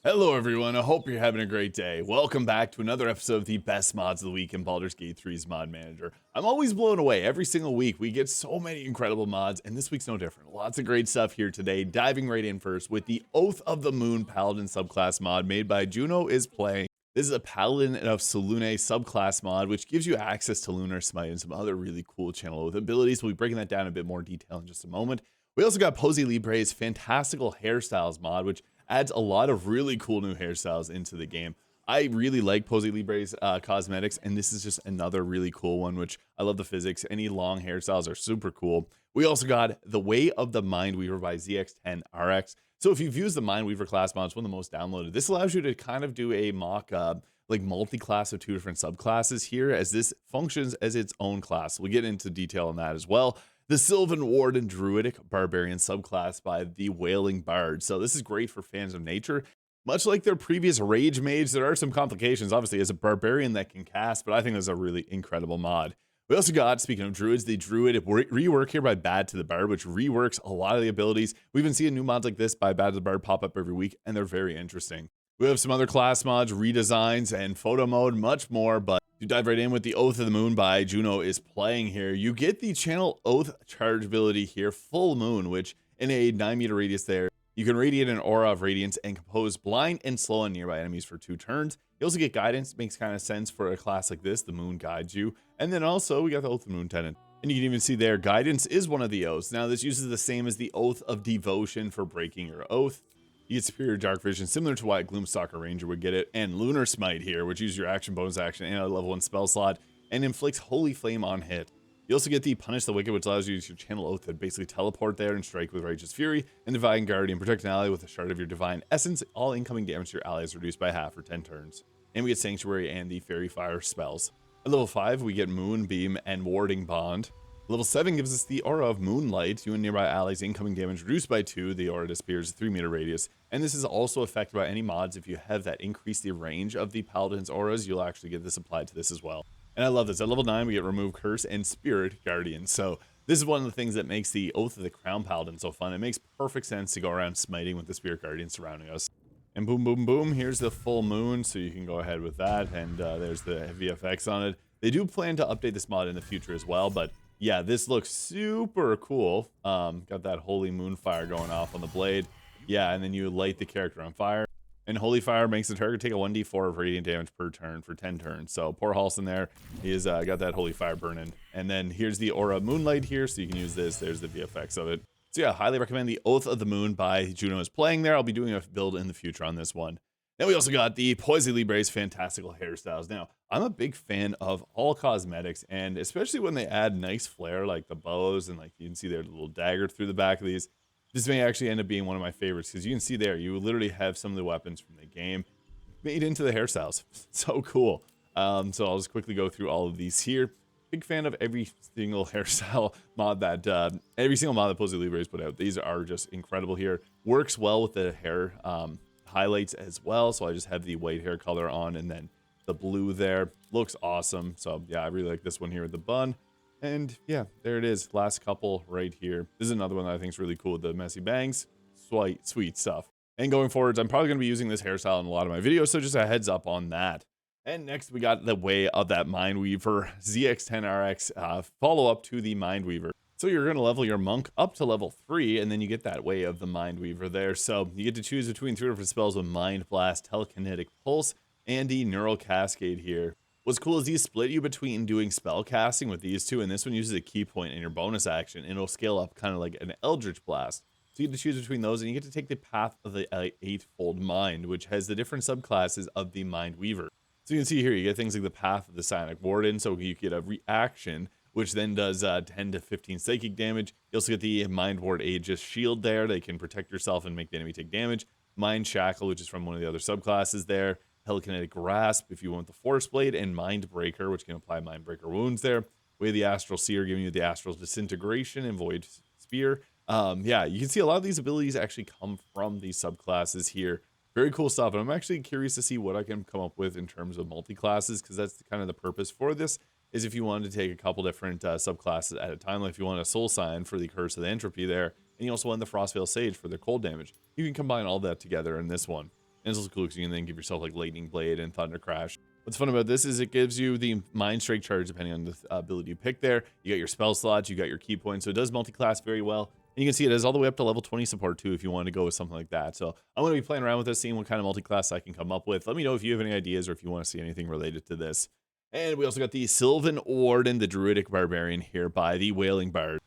Hello everyone, I hope you're having a great day. Welcome back to another episode of the best mods of the week in Baldur's Gate 3's Mod Manager. I'm always blown away. Every single week we get so many incredible mods, and this week's no different. Lots of great stuff here today. Diving right in first with the Oath of the Moon Paladin subclass mod made by Juno is Playing. This is a Paladin of Selune subclass mod, which gives you access to Lunar Smite and some other really cool channel Oath abilities. We'll be breaking that down in a bit more detail in just a moment. We also got PoesieLibre's Fantastical Hairstyles mod, which adds a lot of really cool new hairstyles into the game. I really like PoesieLibre's cosmetics, and this is just another really cool one, which I love the physics. Any long hairstyles are super cool. We also got The Way of the Mindweaver by ZX10RX. So if you've used the Mindweaver class mod, it's one of the most downloaded. This allows you to kind of do a mock like multi-class of two different subclasses here, as this functions as its own class. We'll get into detail on that as well. The Sylvan, Warden, Druidic Barbarian subclass by the Wailing Bard. So this is great for fans of nature. Much like their previous Rage Mage, there are some complications, obviously, as a Barbarian that can cast, but I think this is a really incredible mod. We also got, speaking of Druids, the Druid Rework here by Bad to the Bard, which reworks a lot of the abilities. We've been seeing new mods like this by Bad to the Bard pop up every week, and they're very interesting. We have some other class mods, redesigns, and photo mode, much more, but to dive right in with the Oath of the Moon by Juno is Playing here. You get the channel Oath charge ability here, Full Moon, which in a 9-meter radius there, you can radiate an aura of radiance and compose blind and slow on nearby enemies for 2 turns. You also get guidance, makes kind of sense for a class like this, the moon guides you. And then also we got the Oath of the Moon Tenant. And you can even see there, guidance is one of the oaths. Now this uses the same as the Oath of Devotion for breaking your oath. You get superior dark vision, similar to why Gloomstalker Ranger would get it, and Lunar Smite here, which uses your action, bonus action, and a level 1 spell slot, and inflicts Holy Flame on hit. You also get the Punish the Wicked, which allows you to use your channel Oath to basically teleport there and strike with Righteous Fury, and Divine Guardian, protect an ally with a shard of your Divine Essence. All incoming damage to your ally is reduced by half for 10 turns. And we get Sanctuary and the Fairy Fire spells. At level 5, we get Moonbeam and Warding Bond. Level 7 gives us the Aura of Moonlight. You and nearby allies' incoming damage reduced by 2. The aura disappears 3-meter radius. And this is also affected by any mods. If you have that increase the range of the Paladin's auras, you'll actually get this applied to this as well. And I love this. At level 9, we get Remove Curse and Spirit Guardian. So this is one of the things that makes the Oath of the Crown Paladin so fun. It makes perfect sense to go around smiting with the Spirit Guardian surrounding us. And boom, boom, boom, here's the full moon, so you can go ahead with that. And there's the VFX on it. They do plan to update this mod in the future as well, but yeah, this looks super cool. Got that holy moon fire going off on the blade. Yeah, and then you light the character on fire. And holy fire makes the target take a 1d4 of radiant damage per turn for 10 turns. So poor Halson there, he's got that holy fire burning. And then here's the aura of moonlight here, so you can use this. There's the VFX of it. So yeah, highly recommend the Oath of the Moon by Juno is Playing there. I'll be doing a build in the future on this one. Then we also got the PoesieLibre's Fantastical Hairstyles. Now, I'm a big fan of all cosmetics, and especially when they add nice flair like the bows, and like you can see their little dagger through the back of these. This may actually end up being one of my favorites, because you can see there, you literally have some of the weapons from the game made into the hairstyles. So cool. So I'll just quickly go through all of these here. Big fan of every single hairstyle mod that, every single mod that PoesieLibre has put out. These are just incredible here. Works well with the hair highlights as well. So I just have the white hair color on, and then the blue there. Looks awesome. So yeah, I really like this one here with the bun. And yeah, there it is. Last couple right here. This is another one that I think is really cool with the messy bangs. Sweet stuff. And going forwards, I'm probably going to be using this hairstyle in a lot of my videos, so just a heads up on that. And next we got the Way of that Mindweaver ZX10RX follow-up to the Mindweaver. So you're going to level your monk up to level 3, and then you get that Way of the Mindweaver there. So you get to choose between 3 different spells with Mind Blast, Telekinetic Pulse, and the Neural Cascade here. What's cool is these split you between doing spell casting with these two, and this one uses a key point in your bonus action, and it'll scale up kind of like an Eldritch Blast. So you get to choose between those, and you get to take the Path of the Eightfold Mind, which has the different subclasses of the Mindweaver. So you can see here, you get things like the Path of the Psionic Warden, so you get a reaction, which then does 10 to 15 psychic damage. You also get the Mind Ward Aegis Shield there. They can protect yourself and make the enemy take damage. Mind Shackle, which is from one of the other subclasses there. Telekinetic Grasp, if you want the Force Blade, and Mind Breaker, which can apply Mind Breaker wounds there. Way of the Astral Seer, giving you the Astral Disintegration and Void Spear. Yeah, you can see a lot of these abilities actually come from these subclasses here. Very cool stuff, and I'm actually curious to see what I can come up with in terms of multi-classes, because that's kind of the purpose for this, is if you wanted to take a couple different subclasses at a time, like if you want a Soul Sign for the Curse of the Entropy there, and you also want the Frostveil Sage for the cold damage. You can combine all that together in this one. And it's also cool because you can then give yourself like Lightning Blade and Thunder Crash. What's fun about this is it gives you the Mind Strike charge depending on the ability you pick there. You got your spell slots, you got your key points, so it does multi-class very well. And you can see it has all the way up to level 20 support too if you want to go with something like that. So I'm going to be playing around with this, seeing what kind of multi-class I can come up with. Let me know if you have any ideas or if you want to see anything related to this. And we also got the Sylvan Warden, the Druidic Barbarian here by the Wailing Bard.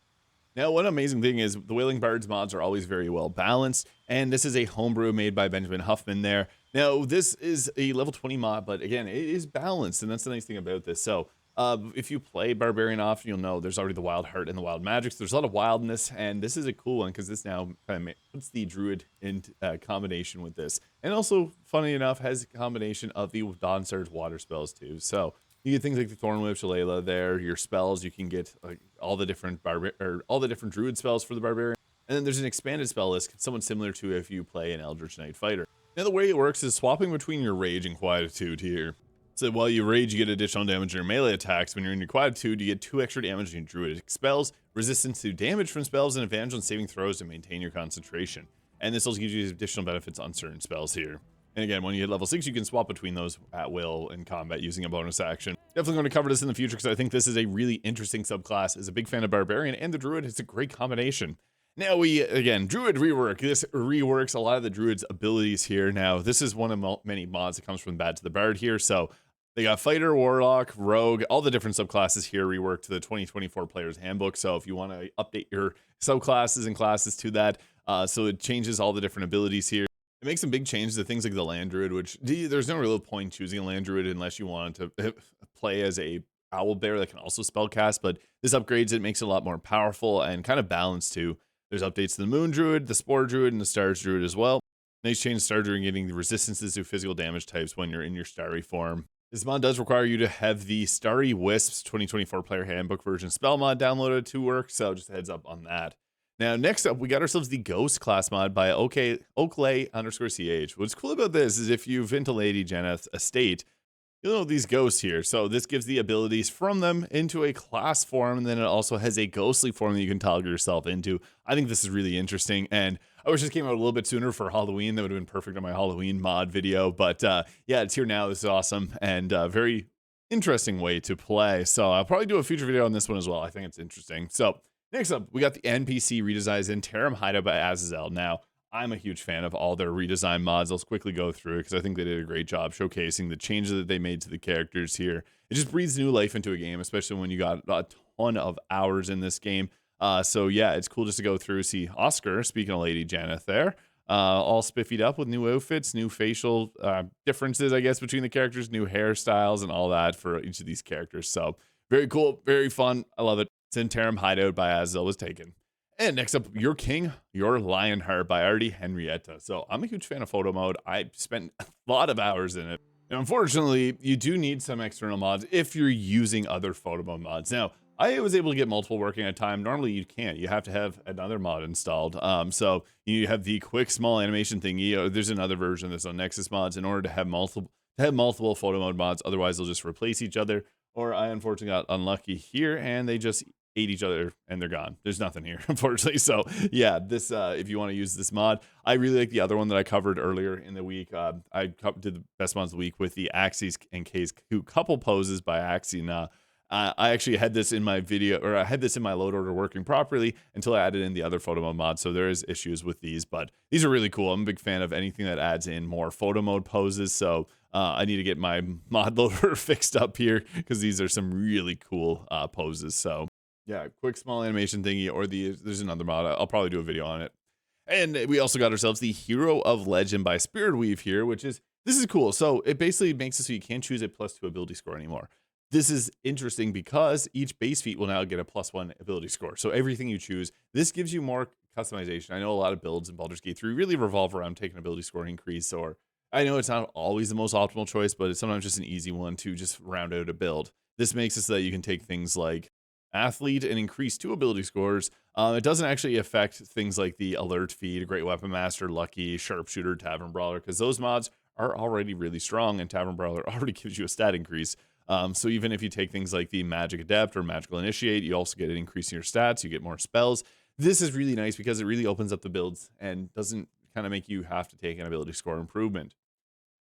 Now, one amazing thing is the Wailing Bard's mods are always very well balanced, and this is a homebrew made by Benjamin Huffman there. Now, this is a level 20 mod, but again, it is balanced, and that's the nice thing about this. So, if you play Barbarian often, you'll know there's already the Wild Heart and the Wild Magic. So there's a lot of wildness, and this is a cool one because this now kind of puts the Druid in combination with this. And also, funny enough, has a combination of the Dawn Surge water spells too. So, you get things like the Thorn Whip, Shillelagh there, your spells, you can get like all the different Druid spells for the Barbarian. And then there's an expanded spell list, somewhat similar to if you play an Eldritch Knight Fighter. Now the way it works is swapping between your Rage and Quietude here. So while you Rage, you get additional damage in your melee attacks. When you're in your Quietude, you get 2 extra damage in your Druidic spells, resistance to damage from spells, and advantage on saving throws to maintain your concentration. And this also gives you additional benefits on certain spells here. And again, when you hit level 6, you can swap between those at will in combat using a bonus action. Definitely going to cover this in the future because I think this is a really interesting subclass. As a big fan of Barbarian and the Druid, it's a great combination. Now again, Druid Rework. This reworks a lot of the Druid's abilities here. Now, this is one of many mods that comes from Bad to the Bard here. So they got Fighter, Warlock, Rogue, all the different subclasses here reworked to the 2024 Player's Handbook. So if you want to update your subclasses and classes to that, so it changes all the different abilities here. It makes some big changes to things like the Land Druid, which there's no real point choosing a Land Druid unless you want to play as a Owl Bear that can also spellcast, but this upgrades it, makes it a lot more powerful and kind of balanced too. There's updates to the Moon Druid, the Spore Druid, and the Stars Druid as well. Nice change to Star Druid getting the resistances to physical damage types when you're in your Starry form. This mod does require you to have the Starry Wisps 2024 Player Handbook version spell mod downloaded to work, so just a heads up on that. Now, next up, we got ourselves the Ghost class mod by Oakley_CH. What's cool about this is if you've into Lady Janeth's estate, you'll know these ghosts here. So this gives the abilities from them into a class form, and then it also has a ghostly form that you can toggle yourself into. I think this is really interesting, and I wish this came out a little bit sooner for Halloween. That would have been perfect on my Halloween mod video, but yeah, it's here now. This is awesome, and very interesting way to play. So I'll probably do a future video on this one as well. I think it's interesting. So next up, we got the NPC redesign Zhentarim Hideout by Azazel. Now, I'm a huge fan of all their redesign mods. I'll quickly go through it because I think they did a great job showcasing the changes that they made to the characters here. It just breathes new life into a game, especially when you got a ton of hours in this game. So yeah, it's cool just to go through, see Oscar, speaking of Lady Janeth there, all spiffied up with new outfits, new facial differences, I guess, between the characters, new hairstyles and all that for each of these characters. So very cool, very fun. I love it. Zhentarim Hideout by Azazel was taken. And next up, Your King, Your Lionheart by Artie Henrietta. So I'm a huge fan of photo mode. I spent a lot of hours in it. And unfortunately, you do need some external mods if you're using other photo mode mods. Now, I was able to get multiple working at a time. Normally, you can't. You have to have another mod installed. So you have the quick small animation thingy. There's another version that's on Nexus mods in order to have multiple photo mode mods. Otherwise, they'll just replace each other. Or I unfortunately got unlucky here, and they just ate each other and they're gone. There's nothing here, unfortunately. So yeah, this if you want to use this mod, I really like the other one that I covered earlier in the week. I did the best mods of the week with the Axes and K's couple poses by Axie. And I actually had this in my video, or I had this in my load order working properly until I added in the other photo mode mod. So there is issues with these, but these are really cool. I'm a big fan of anything that adds in more photo mode poses. So I need to get my mod loader fixed up here because these are some really cool poses. So yeah, quick small animation thingy, or there's another mod. I'll probably do a video on it. And we also got ourselves the Hero of Legend by Spirit Weave here, this is cool. So it basically makes it so you can't choose a +2 ability score anymore. This is interesting because each base feat will now get a +1 ability score. So everything you choose, this gives you more customization. I know a lot of builds in Baldur's Gate 3 really revolve around taking ability score increase, or I know it's not always the most optimal choice, but it's sometimes just an easy one to just round out a build. This makes it so that you can take things like Athlete and increase 2 ability scores. It doesn't actually affect things like the Alert Feed, Great Weapon Master, Lucky, Sharpshooter, Tavern Brawler, because those mods are already really strong, and Tavern Brawler already gives you a stat increase. So even if you take things like the Magic Adept or Magical Initiate, you also get an increase in your stats, you get more spells. This is really nice because it really opens up the builds and doesn't kind of make you have to take an ability score improvement.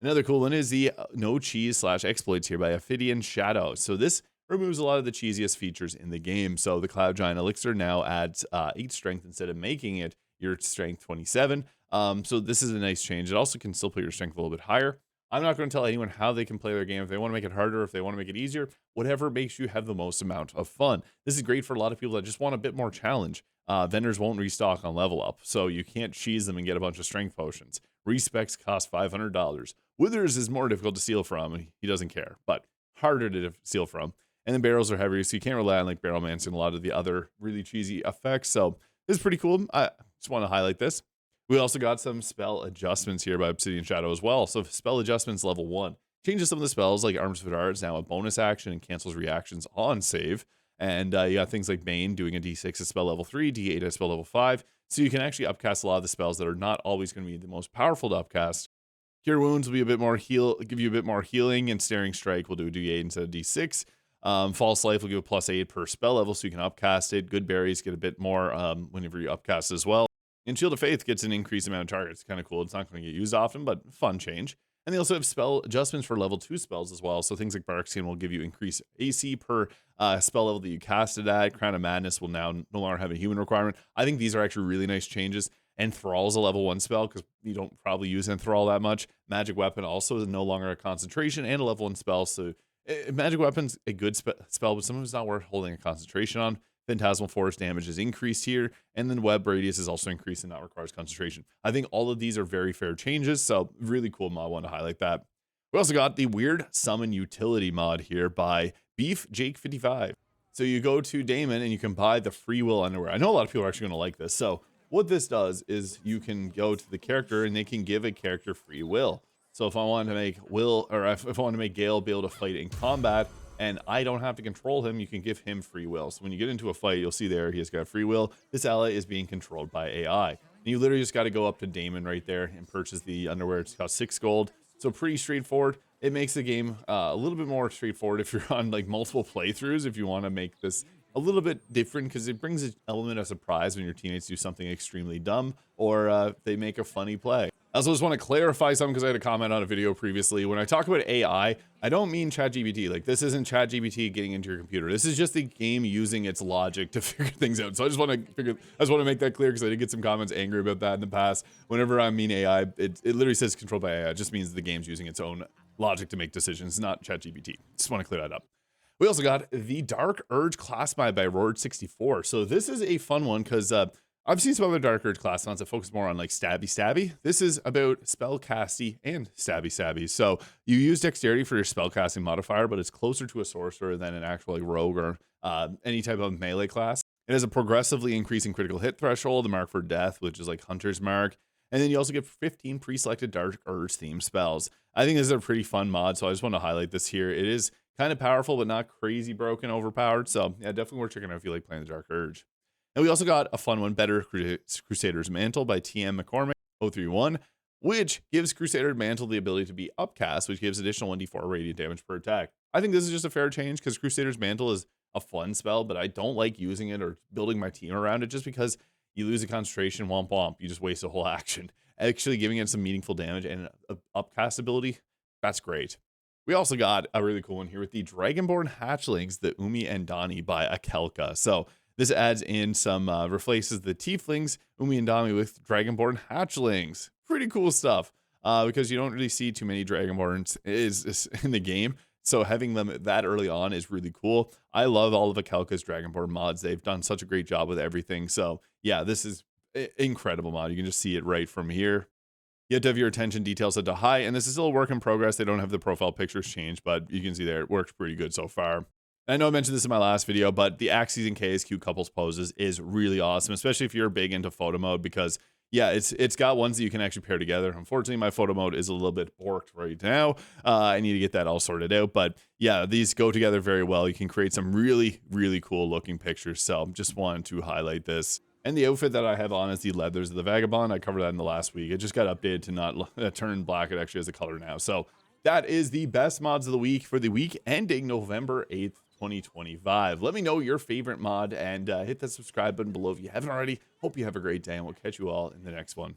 Another cool one is the no cheese slash exploits here by Ophidian Shadow. So this removes a lot of the cheesiest features in the game. So the Cloud Giant Elixir now adds 8 strength instead of making it your strength 27. So this is a nice change. It also can still put your strength a little bit higher. I'm not going to tell anyone how they can play their game. If they want to make it harder, if they want to make it easier, whatever makes you have the most amount of fun. This is great for a lot of people that just want a bit more challenge. Vendors won't restock on level up, so you can't cheese them and get a bunch of strength potions. Respecs cost $500. Withers is more difficult to steal from. He doesn't care, but harder to steal from. And then barrels are heavier, so you can't rely on like barrel mancer and a lot of the other really cheesy effects. So this is pretty cool. I just want to highlight this. We also got some spell adjustments here by Obsidian Shadow as well. So spell adjustments level 1 changes some of the spells like Arms of Vidar. It's now a bonus action and cancels reactions on save. And you got things like Bane doing a D6 at spell level 3, D8 at spell level 5. So you can actually upcast a lot of the spells that are not always going to be the most powerful to upcast. Cure Wounds will be a bit more give you a bit more healing, and Staring Strike will do a D8 instead of D6. False Life will give a +8 per spell level, so you can upcast it. Good Berries get a bit more whenever you upcast as well. And Shield of Faith gets an increased amount of targets. Kind of cool. It's not going to get used often, but fun change. And they also have spell adjustments for level 2 spells as well. So things like Barkskin will give you increased AC per spell level that you cast it at. Crown of Madness will now no longer have a human requirement. I think these are actually really nice changes. Enthrall is a level 1 spell because you don't probably use Enthrall that much. Magic Weapon also is no longer a concentration and a level 1 spell. So Magic Weapon's a good spell, but sometimes it's not worth holding a concentration on. Phantasmal Force damage is increased here, and then Web Radius is also increased and that requires concentration. I think all of these are very fair changes, so really cool mod. I want to highlight that. We also got the Weird Summon Utility mod here by Beef Jake 55. So you go to Damon and you can buy the Free Will underwear. I know a lot of people are actually going to like this. So what this does is you can go to the character and they can give a character free will. So if I wanted to make Will, or if I wanted to make Gale be able to fight in combat, and I don't have to control him, you can give him free will. So when you get into a fight, you'll see there he has got free will. This ally is being controlled by AI. And you literally just got to go up to Damon right there and purchase the underwear. It's cost 6 gold. So pretty straightforward. It makes the game a little bit more straightforward if you're on like multiple playthroughs, if you want to make this a little bit different, because it brings an element of surprise when your teammates do something extremely dumb or they make a funny play. I also just want to clarify something because I had a comment on a video previously. When I talk about AI, I don't mean ChatGPT. Like, this isn't ChatGPT getting into your computer. This is just the game using its logic to figure things out. So I just want to make that clear because I did get some comments angry about that in the past. Whenever I mean AI, it literally says controlled by AI. It just means the game's using its own logic to make decisions, not ChatGPT. Just want to clear that up. We also got the Dark Urge class mod by Roared64. So this is a fun one because I've seen some other Dark Urge class mods that focus more on like stabby. This is about spellcasty and stabby. So you use dexterity for your spellcasting modifier, but it's closer to a sorcerer than an actual like rogue or any type of melee class. It has a progressively increasing critical hit threshold, the mark for death, which is like Hunter's Mark. And then you also get 15 pre-selected Dark Urge themed spells. I think this is a pretty fun mod, so I just want to highlight this here. It is kind of powerful, but not crazy broken, overpowered. So yeah, definitely worth checking out if you like playing the Dark Urge. And we also got a fun one, Better Crusader's Mantle by TM McCormick 031, which gives Crusader Mantle the ability to be upcast, which gives additional 1d4 radiant damage per attack. I think this is just a fair change because Crusader's Mantle is a fun spell, but I don't like using it or building my team around it just because you lose a concentration, womp womp, you just waste a whole action. Actually giving it some meaningful damage and upcast ability, that's great. We also got a really cool one here with the Dragonborn Hatlings, the Umi and Doni by Akelka. So this adds in some, replaces the Tieflings, Umi and Doni with Dragonborn Hatchlings. Pretty cool stuff, because you don't really see too many Dragonborns is in the game. So having them that early on is really cool. I love all of Akelka's Dragonborn mods. They've done such a great job with everything. So yeah, this is incredible mod. You can just see it right from here. You have to have your attention detail set to high, and this is still a work in progress. They don't have the profile pictures changed, but you can see there it works pretty good so far. I know I mentioned this in my last video, but the Axes and KSQ couples poses is really awesome, especially if you're big into photo mode, because yeah, it's got ones that you can actually pair together. Unfortunately, my photo mode is a little bit borked right now. I need to get that all sorted out, but yeah, these go together very well. You can create some really, really cool looking pictures. So just wanted to highlight this. And the outfit that I have on is the Leathers of the Vagabond. I covered that in the last week. It just got updated to not turn black. It actually has a color now. So that is the best mods of the week for the week ending November 8th, 2025. Let me know your favorite mod and hit that subscribe button below if you haven't already. Hope you have a great day, and we'll catch you all in the next one.